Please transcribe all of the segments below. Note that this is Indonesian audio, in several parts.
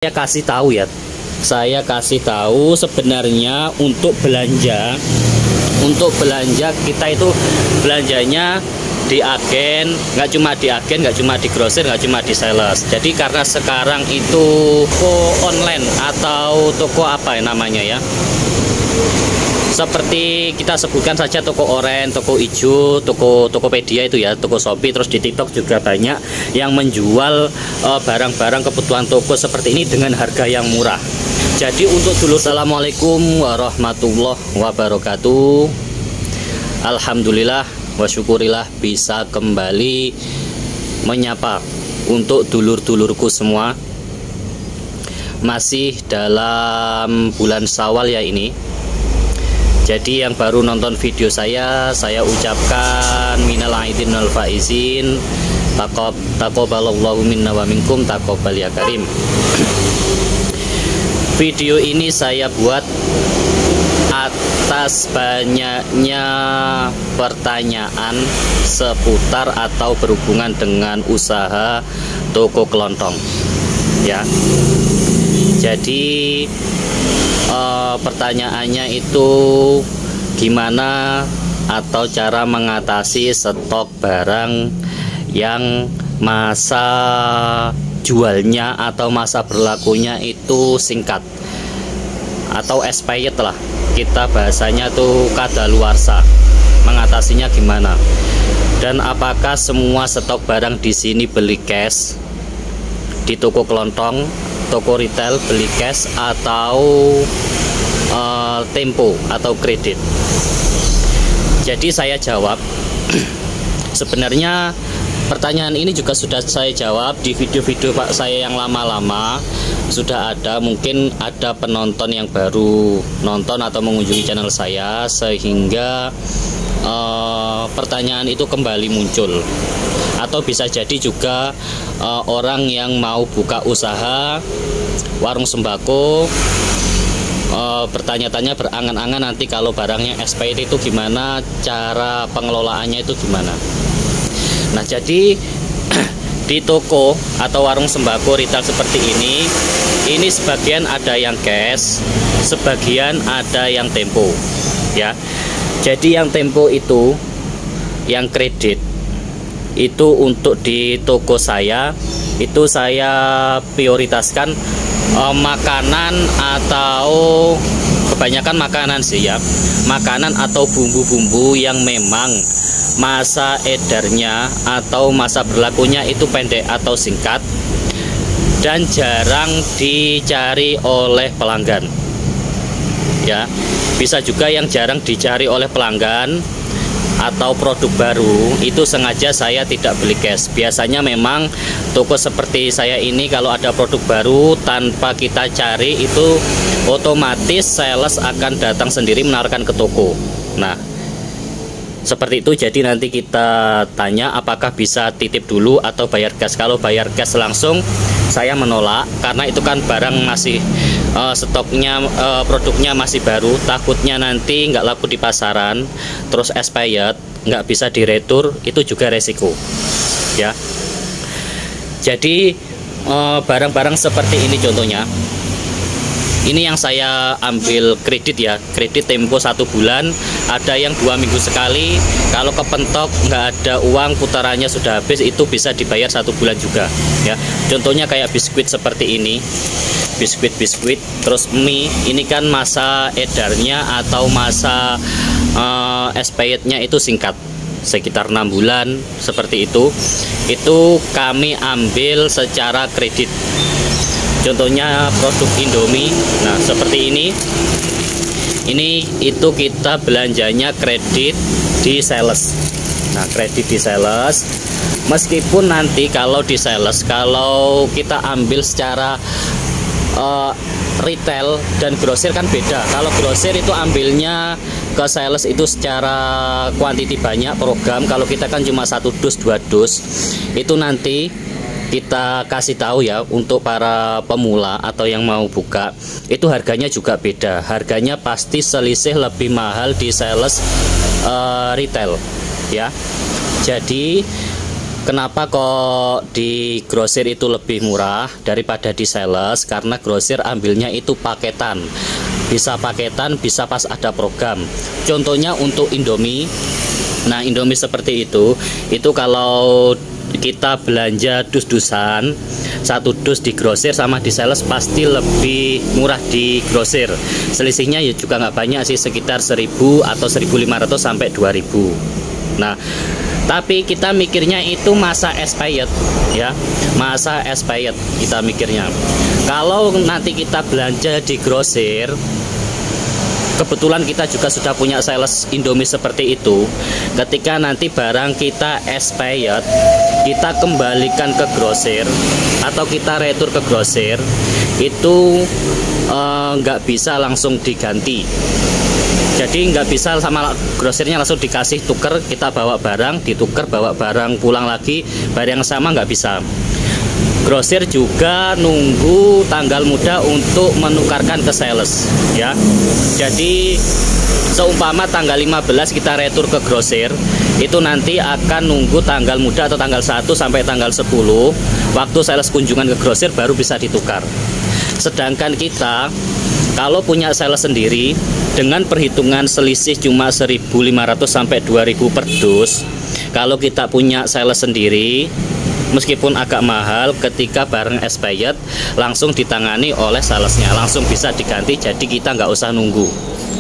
Saya kasih tahu ya, saya kasih tahu sebenarnya untuk belanja kita itu belanjanya di agen, nggak cuma di agen, nggak cuma di grosir, nggak cuma di sales. Jadi karena sekarang itu toko online atau toko apa ya namanya ya, seperti kita sebutkan saja toko oren, toko ijo, toko Tokopedia itu ya, toko Shopee. Terus di TikTok juga banyak yang menjual barang-barang kebutuhan toko seperti ini dengan harga yang murah. Jadi untuk dulu, assalamualaikum warahmatullahi wabarakatuh. Alhamdulillah wa syukurillah bisa kembali menyapa untuk dulur-dulurku semua. Masih dalam bulan Syawal ya ini. Jadi yang baru nonton video saya ucapkan minal aidin wal faizin, taqabbalallahu minna wa minkum taqabbal ya karim. Video ini saya buat atas banyaknya pertanyaan seputar atau berhubungan dengan usaha toko kelontong ya. Jadi pertanyaannya itu gimana atau cara mengatasi stok barang yang masa jualnya atau masa berlakunya itu singkat atau expired lah, kita bahasanya tuh kadaluarsa. Mengatasinya gimana, dan apakah semua stok barang di sini beli cash di toko kelontong, toko retail beli cash atau tempo atau kredit? Jadi saya jawab sebenarnya pertanyaan ini juga sudah saya jawab di video-video Pak saya yang lama-lama. Sudah ada, mungkin ada penonton yang baru nonton atau mengunjungi channel saya sehingga pertanyaan itu kembali muncul. Atau bisa jadi juga orang yang mau buka usaha warung sembako bertanya-tanya berangan-angan nanti kalau barangnya expired itu gimana, cara pengelolaannya itu gimana. Nah jadi di toko atau warung sembako retail seperti ini sebagian ada yang cash, sebagian ada yang tempo ya. Jadi yang tempo itu, yang kredit itu untuk di toko saya itu saya prioritaskan makanan atau kebanyakan makanan sih ya, makanan atau bumbu-bumbu yang memang masa edarnya atau masa berlakunya itu pendek atau singkat dan jarang dicari oleh pelanggan ya. Bisa juga yang jarang dicari oleh pelanggan atau produk baru itu sengaja saya tidak beli cash. Biasanya memang toko seperti saya ini kalau ada produk baru tanpa kita cari itu otomatis sales akan datang sendiri menawarkan ke toko. Nah seperti itu. Jadi nanti kita tanya apakah bisa titip dulu atau bayar cash. Kalau bayar cash langsung saya menolak, karena itu kan barang masih stoknya, produknya masih baru, takutnya nanti nggak laku di pasaran, terus expired, nggak bisa diretur, itu juga resiko ya. Jadi barang-barang seperti ini contohnya, ini yang saya ambil kredit ya, kredit tempo 1 bulan, ada yang 2 minggu sekali. Kalau kepentok nggak ada uang, putarannya sudah habis, itu bisa dibayar 1 bulan juga ya. Contohnya kayak biskuit seperti ini, biskuit terus mie, ini kan masa edarnya atau masa expirednya itu singkat, sekitar 6 bulan seperti itu kami ambil secara kredit. Contohnya produk Indomie, nah seperti ini itu kita belanjanya kredit di sales. Nah kredit di sales, meskipun nanti kalau di sales, kalau kita ambil secara retail dan grosir kan beda. Kalau grosir itu ambilnya ke sales itu secara kuantiti banyak program. Kalau kita kan cuma 1 dus 2 dus. Itu nanti kita kasih tahu ya, untuk para pemula atau yang mau buka itu harganya juga beda. Harganya pasti selisih lebih mahal di sales retail ya. Jadi Kenapa kok di grosir itu lebih murah daripada di sales? Karena grosir ambilnya itu paketan. Bisa paketan, bisa pas ada program. Contohnya untuk Indomie. Nah, Indomie seperti itu kalau kita belanja dus-dusan, satu dus di grosir sama di sales pasti lebih murah di grosir. Selisihnya ya juga nggak banyak sih, sekitar 1000 atau 1500 sampai 2000. Nah, tapi kita mikirnya itu masa expired ya, masa expired kita mikirnya. Kalau nanti kita belanja di grosir, kebetulan kita juga sudah punya sales Indomie seperti itu. Ketika nanti barang kita expired, kita kembalikan ke grosir atau kita retur ke grosir, itu nggak bisa langsung diganti. Jadi nggak bisa sama grosirnya langsung dikasih tuker, kita bawa barang, ditukar, bawa barang pulang lagi, barang yang sama nggak bisa. Grosir juga nunggu tanggal muda untuk menukarkan ke sales ya. Jadi seumpama tanggal 15 kita retur ke grosir, itu nanti akan nunggu tanggal muda atau tanggal 1 sampai tanggal 10 waktu sales kunjungan ke grosir baru bisa ditukar. Sedangkan kita kalau punya sales sendiri dengan perhitungan selisih cuma 1500 sampai 2000 per dus, kalau kita punya sales sendiri meskipun agak mahal, ketika barang expired langsung ditangani oleh salesnya, langsung bisa diganti. Jadi kita nggak usah nunggu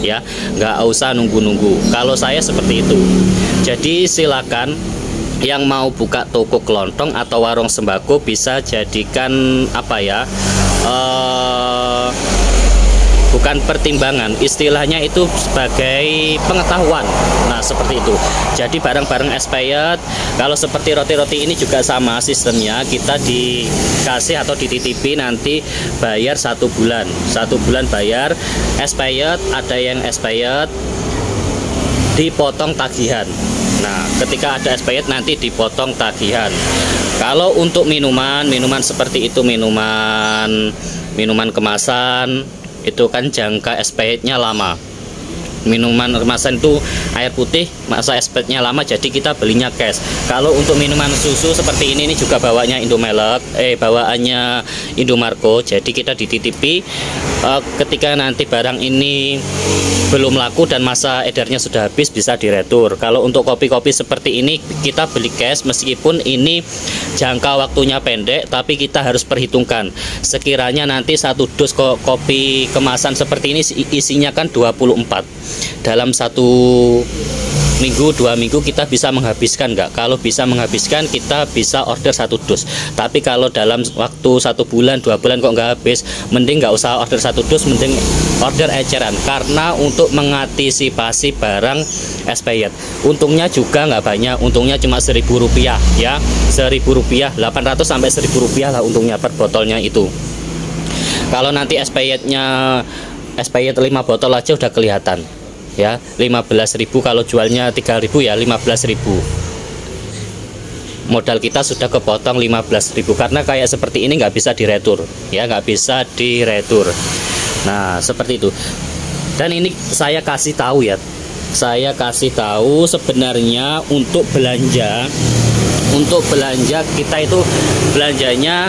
ya, nggak usah nunggu-nunggu. Kalau saya seperti itu. Jadi silakan yang mau buka toko kelontong atau warung sembako bisa jadikan apa ya, bukan pertimbangan, istilahnya itu sebagai pengetahuan. Nah seperti itu. Jadi barang-barang expired, kalau seperti roti-roti ini juga sama sistemnya, kita dikasih atau dititipi nanti bayar 1 bulan, 1 bulan bayar. Expired, ada yang expired dipotong tagihan. Nah ketika ada expired nanti dipotong tagihan. Kalau untuk minuman seperti itu, minuman kemasan itu kan jangka expirednya lama. Minuman kemasan itu air putih, masa expirednya lama, jadi kita belinya cash. Kalau untuk minuman susu seperti ini juga bawaannya Indomelek, bawaannya Indomarko, jadi kita dititipi. Ketika nanti barang ini belum laku dan masa edarnya sudah habis, bisa diretur. Kalau untuk kopi-kopi seperti ini kita beli cash, meskipun ini jangka waktunya pendek, tapi kita harus perhitungkan sekiranya nanti satu dus kopi kemasan seperti ini isinya kan 24. Dalam 1 minggu, 2 minggu kita bisa menghabiskan nggak? Kalau bisa menghabiskan, kita bisa order 1 dus. Tapi kalau dalam waktu 1 bulan, 2 bulan kok nggak habis, mending nggak usah order 1 dus, mending order eceran. Karena untuk mengantisipasi barang expired, untungnya juga nggak banyak, untungnya cuma Rp1.000 ya, Rp1.000, 800 sampai Rp1.000 lah untungnya per botolnya itu. Kalau nanti expirednya 5 botol aja udah kelihatan ya, 15.000. Kalau jualnya 3.000 ya 15.000. Modal kita sudah kepotong 15.000, karena kayak seperti ini nggak bisa diretur ya, nggak bisa diretur. Nah seperti itu. Dan ini saya kasih tahu ya, saya kasih tahu sebenarnya untuk belanja kita itu belanjanya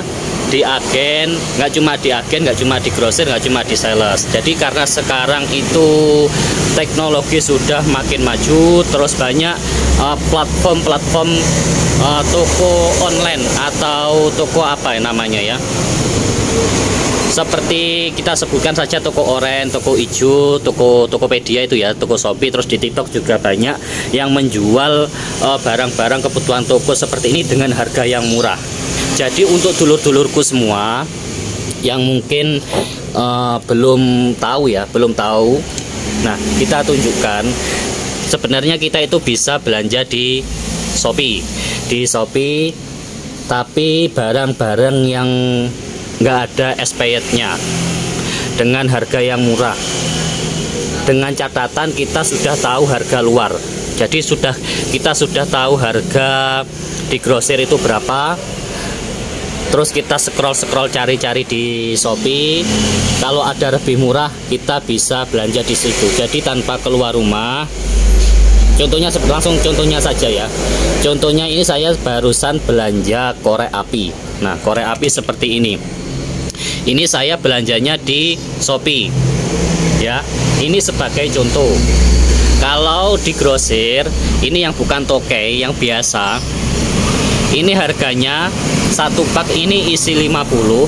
di agen, nggak cuma di agen, nggak cuma di grosir, nggak cuma di sales. Jadi karena sekarang itu teknologi sudah makin maju, terus banyak platform toko online atau toko apa namanya ya, seperti kita sebutkan saja toko oren, toko ijo, toko Tokopedia itu ya, toko Shopee. Terus di TikTok juga banyak yang menjual barang-barang kebutuhan toko seperti ini dengan harga yang murah. Jadi untuk dulur-dulurku semua yang mungkin belum tahu, nah kita tunjukkan sebenarnya kita itu bisa belanja di Shopee, tapi barang-barang yang nggak ada expirednya dengan harga yang murah, dengan catatan kita sudah tahu harga luar. Jadi kita sudah tahu harga di grosir itu berapa. Terus kita scroll cari-cari di Shopee, kalau ada lebih murah kita bisa belanja di situ. Jadi tanpa keluar rumah langsung contohnya saja ya. Contohnya ini saya barusan belanja korek api. Nah, korek api seperti ini. Ini saya belanjanya di Shopee. Ya, ini sebagai contoh. Kalau di grosir, ini yang bukan tokei, yang biasa, ini harganya satu pak ini isi 50,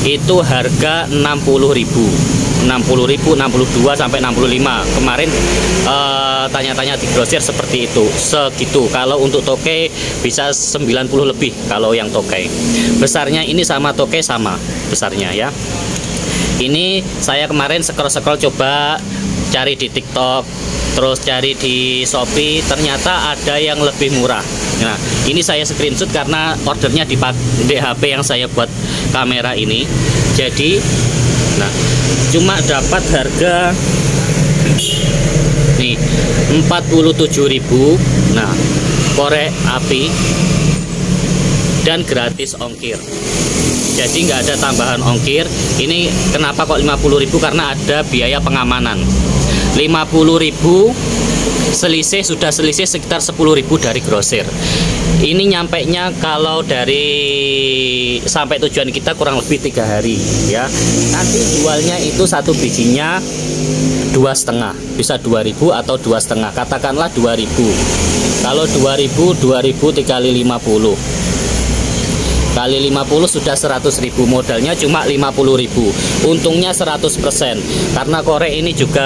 itu harga 60.000, 62 sampai 65. Kemarin tanya-tanya di grosir seperti itu, segitu. Kalau untuk tokei bisa 90 lebih kalau yang tokei. Besarnya ini sama tokei sama besarnya ya. Ini saya kemarin scroll coba cari di TikTok, terus cari di Shopee, ternyata ada yang lebih murah. Nah, ini saya screenshot karena ordernya di HP yang saya buat kamera ini. Jadi, nah, cuma dapat harga nih 47.000. Nah, korek api dan gratis ongkir. Jadi nggak ada tambahan ongkir. Ini kenapa kok 50.000? Karena ada biaya pengamanan. 50.000 selisih, sudah selisih sekitar 10.000 dari grosir. Ini nyampainya kalau dari sampai tujuan kita kurang lebih 3 hari ya. Nanti jualnya itu satu bijinya 2,5, bisa 2.000 atau 2,5, katakanlah 2.000. Kalau 2.000 dikali 50 kali 50 sudah 100.000, modalnya cuma 50.000, untungnya 100%. Karena korek ini juga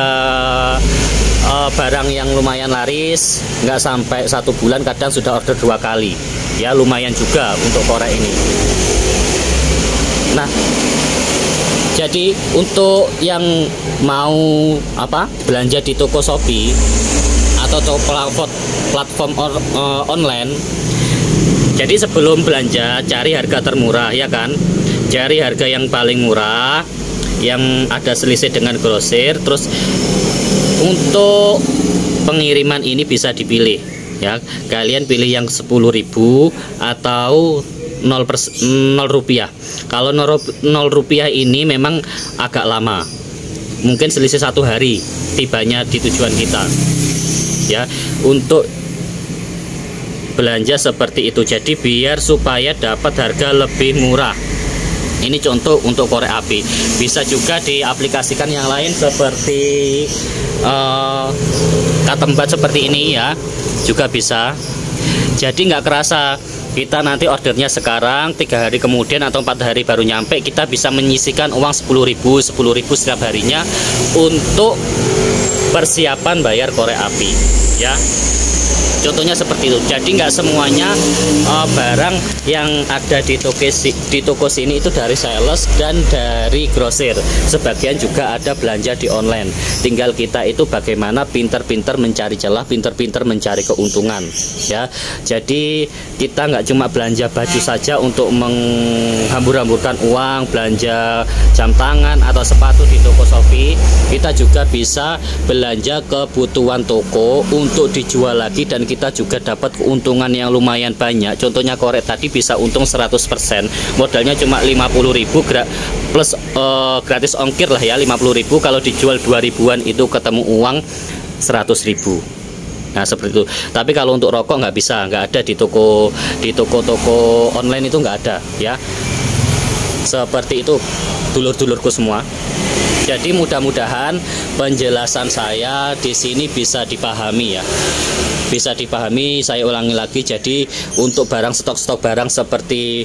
barang yang lumayan laris, nggak sampai 1 bulan, kadang sudah order 2 kali ya, lumayan juga untuk korek ini. Nah, jadi untuk yang mau belanja di toko Shopee atau platform online, jadi sebelum belanja cari harga termurah ya kan, cari harga yang paling murah, yang ada selisih dengan grosir. Terus untuk pengiriman ini bisa dipilih ya, kalian pilih yang 10.000 atau 0 rupiah. Kalau 0 rupiah ini memang agak lama, mungkin selisih 1 hari tibanya di tujuan kita ya. Untuk belanja seperti itu, jadi biar supaya dapat harga lebih murah. Ini contoh untuk korek api. Bisa juga diaplikasikan yang lain seperti katembat seperti ini ya, juga bisa. Jadi nggak kerasa kita nanti ordernya sekarang, 3 hari kemudian atau 4 hari baru nyampe, kita bisa menyisihkan uang 10.000 setiap harinya untuk persiapan bayar korek api ya. Contohnya seperti itu. Jadi nggak semuanya barang yang ada di toko sini itu dari sales dan dari grosir. Sebagian juga ada belanja di online. Tinggal kita itu bagaimana pinter-pinter mencari celah, pinter-pinter mencari keuntungan ya. Jadi kita nggak cuma belanja baju saja untuk menghambur-hamburkan uang, belanja jam tangan atau sepatu di toko Shopee. Kita juga bisa belanja kebutuhan toko untuk dijual lagi, dan kita juga dapat keuntungan yang lumayan banyak. Contohnya korek tadi bisa untung 100%, modalnya cuma 50.000 plus gratis ongkir lah ya, 50.000. Kalau dijual 2.000-an itu ketemu uang 100.000. Nah seperti itu. Tapi kalau untuk rokok nggak bisa, nggak ada di toko-toko online itu nggak ada ya. Seperti itu dulur-dulurku semua. Jadi mudah-mudahan penjelasan saya di sini bisa dipahami ya. Bisa dipahami, saya ulangi lagi. Jadi untuk barang stok barang seperti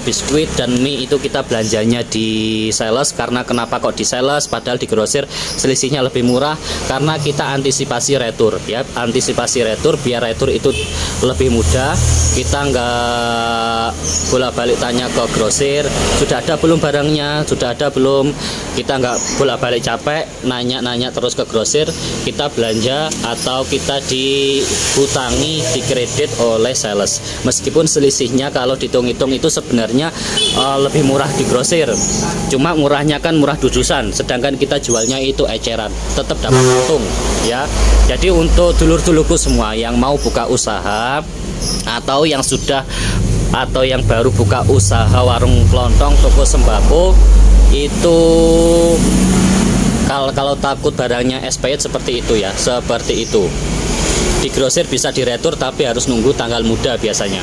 biskuit dan mie itu kita belanjanya di sales. Karena kenapa kok di sales padahal di grosir selisihnya lebih murah? Karena kita antisipasi retur ya, antisipasi retur biar retur itu lebih mudah. Kita nggak bolak-balik tanya ke grosir, sudah ada belum barangnya, sudah ada belum. Kita nggak bolak-balik capek nanya-nanya terus ke grosir. Kita belanja atau kita dihutangi, dikredit oleh sales. Meskipun selisihnya kalau dihitung-hitung itu sebenarnya lebih murah di grosir, cuma murahnya kan murah dudusan, sedangkan kita jualnya itu eceran, tetap dapat untung ya. Jadi untuk dulur-dulurku semua yang mau buka usaha atau yang sudah atau yang baru buka usaha warung kelontong, toko sembako, itu kalau takut barangnya expired seperti itu ya, seperti itu. di grosir bisa diretur tapi harus nunggu tanggal muda biasanya.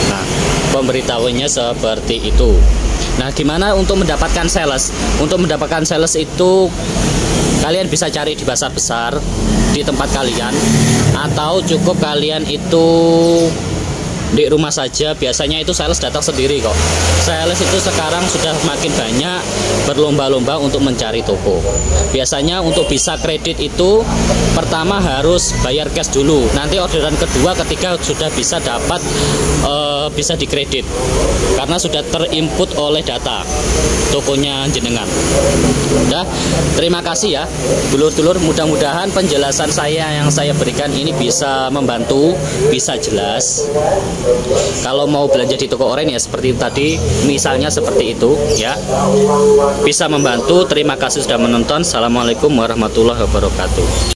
Nah, pemberitahuannya seperti itu. Nah, gimana untuk mendapatkan sales? Untuk mendapatkan sales itu kalian bisa cari di pasar besar di tempat kalian, atau cukup kalian itu di rumah saja. Biasanya itu sales datang sendiri kok. Sales itu sekarang sudah makin banyak berlomba-lomba untuk mencari toko. Biasanya untuk bisa kredit itu pertama harus bayar cash dulu. Nanti orderan kedua, ketiga sudah bisa dapat bisa dikredit karena sudah terinput oleh data tokonya jenengan. Udah, terima kasih ya dulur-dulur. Mudah-mudahan penjelasan saya yang saya berikan ini bisa membantu, bisa jelas. Kalau mau belanja di toko oren ya seperti tadi, misalnya seperti itu ya, bisa membantu. Terima kasih sudah menonton. Assalamualaikum warahmatullahi wabarakatuh.